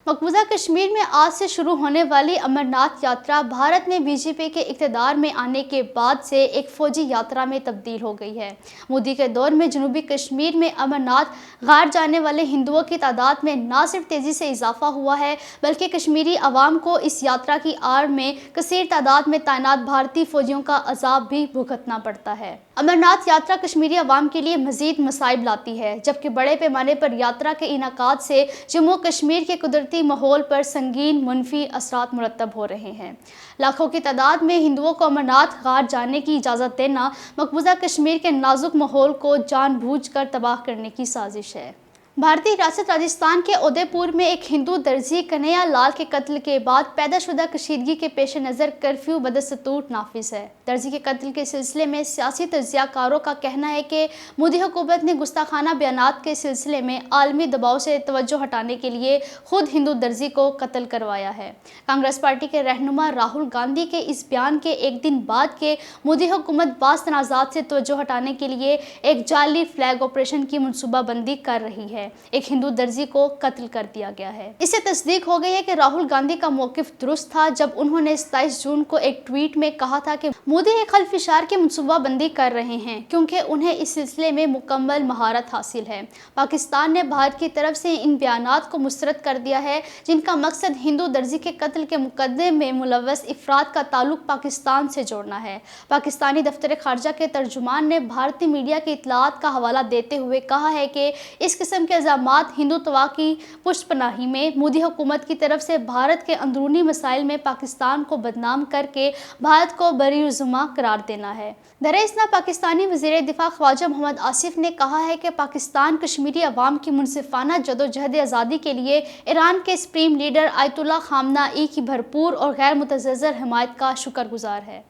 मकबूजा कश्मीर में आज से शुरू होने वाली अमरनाथ यात्रा भारत में बीजेपी के इक़्तिदार में आने के बाद से एक फौजी यात्रा में तब्दील हो गई है। मोदी के दौर में जनूबी कश्मीर में अमरनाथ गार जाने वाले हिंदुओं की तादाद में न सिर्फ तेज़ी से इजाफा हुआ है, बल्कि कश्मीरी अवाम को इस यात्रा की आड़ में कसीर तादाद में तैनात भारतीय फौजियों का अजाब भी भुगतना पड़ता है। अमरनाथ यात्रा कश्मीरी अवाम के लिए मज़ीद मसाइब लाती है, जबकि बड़े पैमाने पर यात्रा के इनाकात से जम्मू कश्मीर के कुदरती माहौल पर संगीन मुनफी असरात मुरतब हो रहे हैं। लाखों की तादाद में हिंदुओं को अमरनाथ गार जाने की इजाज़त देना मकबूजा कश्मीर के नाजुक माहौल को जानबूझकर तबाह करने की साजिश है। भारतीय रियासत राजस्थान के उदयपुर में एक हिंदू दर्जी कन्हैया लाल के कत्ल के बाद पैदाशुदा कशीदगी के पेश नज़र कर्फ्यू बदस्तूर नाफिज है। दर्जी के कत्ल के सिलसिले में सियासी तज्ज़ियाकारों का कहना है कि मोदी हुकूमत ने गुस्ताखाना बयानात के सिलसिले में आलमी दबाव से तवज्जो हटाने के लिए खुद हिंदू दर्जी को कत्ल करवाया है। कांग्रेस पार्टी के रहनुमा राहुल गांधी के इस बयान के एक दिन बाद के मोदी हुकूमत बाज़ तनाज़ात से तवज्जो हटाने के लिए एक जाली फ्लैग ऑपरेशन की मनसूबाबंदी कर रही है। एक हिंदू दर्जी को कत्ल कर दिया गया है। इससे तस्दीक हो गई है कि राहुल गांधी का मौकिफ दुरुस्त था जब उन्होंने 27 जून को एक ट्वीट में कहा था कि मोदी एक खल्फिशार की मनसूबाबंदी कर रहे हैं क्योंकि उन्हें इस सिलसिले में मुकम्मल महारत हासिल है। पाकिस्तान ने भारत की तरफ से इन बयानात को मुस्तरद कर दिया है, जिनका मकसद हिंदू दर्जी के कत्ल के मुकदमे में मुलव्वस अफराद का ताल्लुक पाकिस्तान से जोड़ना है। पाकिस्तानी दफ्तर खारजा के तर्जुमान ने भारतीय मीडिया की इतलात का हवाला देते हुए कहा है कि इस किस्म के इल्ज़ामात हिंदुत्व की पुष्टपनाही में मोदी हुकूमत की तरफ से भारत के अंदरूनी मसाइल में पाकिस्तान को बदनाम करके भारत को बरीउज़्मा करार देना है। दरअसल पाकिस्तानी वज़ीर दिफा ख्वाजा मोहम्मद आसिफ ने कहा है कि पाकिस्तान कश्मीरी अवाम की मुनसिफाना जदोजहद आज़ादी के लिए ईरान के सुप्रीम लीडर आयतुल्लाह खामनाई की भरपूर और गैर मुतज़्ज़र हिमायत का शुक्रगुजार है।